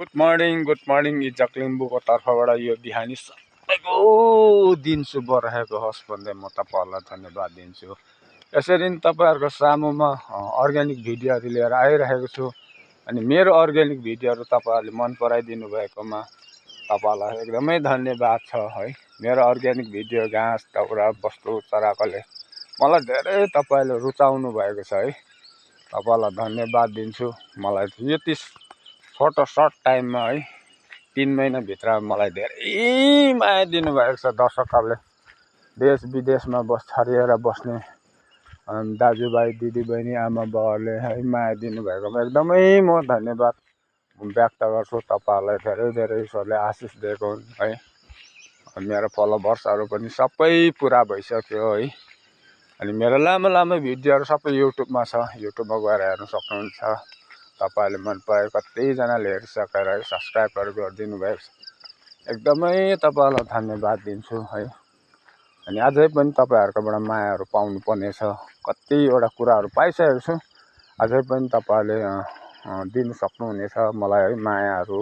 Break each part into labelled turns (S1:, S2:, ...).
S1: Good morning इज्जक लिम्बूको तर्फबाट यो बिहानी सबैको दिन शुभ रहेको होस् भन्दै म तपाईँहरूलाई धन्यवाद दिन्छु। यसरी नै तपाईँहरूको सामुमा अर्ग्यानिक भिडियोहरू लिएर आइरहेको छु। अनि मेरो अर्ग्यानिक भिडियोहरू तपाईँहरूले मन पराइदिनु भएकोमा तपाईँहरूलाई एकदमै धन्यवाद छ है। मेरो अर्ग्यानिक भिडियो घाँस दाउरा वस्तु चराकोले मलाई धेरै तपाईँले रुचाउनु भएको छ है। तपाईँलाई धन्यवाद दिन्छु। मलाई यति सर्ट टाइममा है 3 महिनाभित्र मलाई धेरै माया दिनुभएको छ दर्शकहरूले। देश विदेशमा छरिएर बस्ने दाजुभाइ दिदीबहिनी आमा बाउहरूले है माया दिनुभएकोमा एकदमै म धन्यवाद व्यक्त गर्छु। तपाईँहरूलाई धेरै धेरै ईश्वरले आशिष दिएको हुन् है। मेरो फलोवर्सहरू पनि सबै पुरा भइसक्यो है। अनि मेरो लामो लामो भिडियोहरू सबै युट्युबमा छ, युट्युबमा गएर हेर्न सक्नुहुन्छ। तपाईँहरूले मन परायो कतिजनाले हेरिसकेर है सब्सक्राइबहरू गरिदिनु भएको छ, एकदमै तपाईँहरूलाई धन्यवाद दिन्छु है। अनि अझै पनि तपाईँहरूकोबाट मायाहरू पाउनु पर्ने छ। कतिवटा कुराहरू पाइसकेको छु, अझै पनि तपाईँहरूले दिनु सक्नुहुनेछ मलाई है। मायाहरू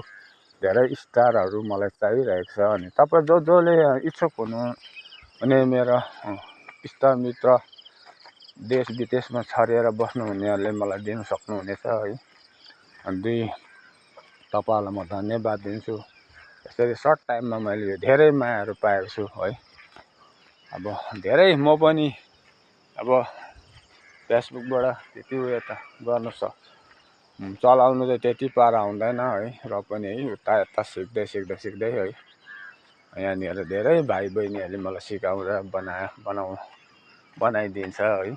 S1: धेरै स्टारहरू मलाई चाहिरहेको छ। अनि तपाईँ जसले इच्छुक हुने मेरो इष्टमित्र देश विदेशमा छरिएर बस्नुहुनेहरूले मलाई दिन सक्नुहुनेछ है। अनि तपाईँहरूलाई म धन्यवाद दिन्छु। यसरी सर्ट टाइममा मैले धेरै मायाहरू पाएको छु है। अब धेरै म पनि अब फेसबुकबाट त्यति उयो त गर्नु चलाउनु चाहिँ त्यति पारा हुँदैन है। र पनि है उता यता सिक्दै है यहाँनिर धेरै भाइ बहिनीहरूले मलाई सिकाएर बनाइदिन्छ है।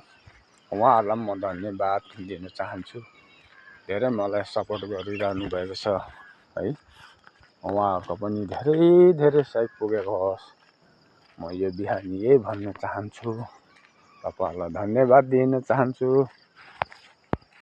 S1: उहाँहरूलाई म धन्यवाद दिन चाहन्छु। धेरै मलाई सपोर्ट गरिरहनु भएको छ है। उहाँहरूको पनि धेरै धेरै साइड पुगेको होस् म यो बिहानी यही भन्न चाहन्छु। तपाईँहरूलाई धन्यवाद दिन चाहन्छु।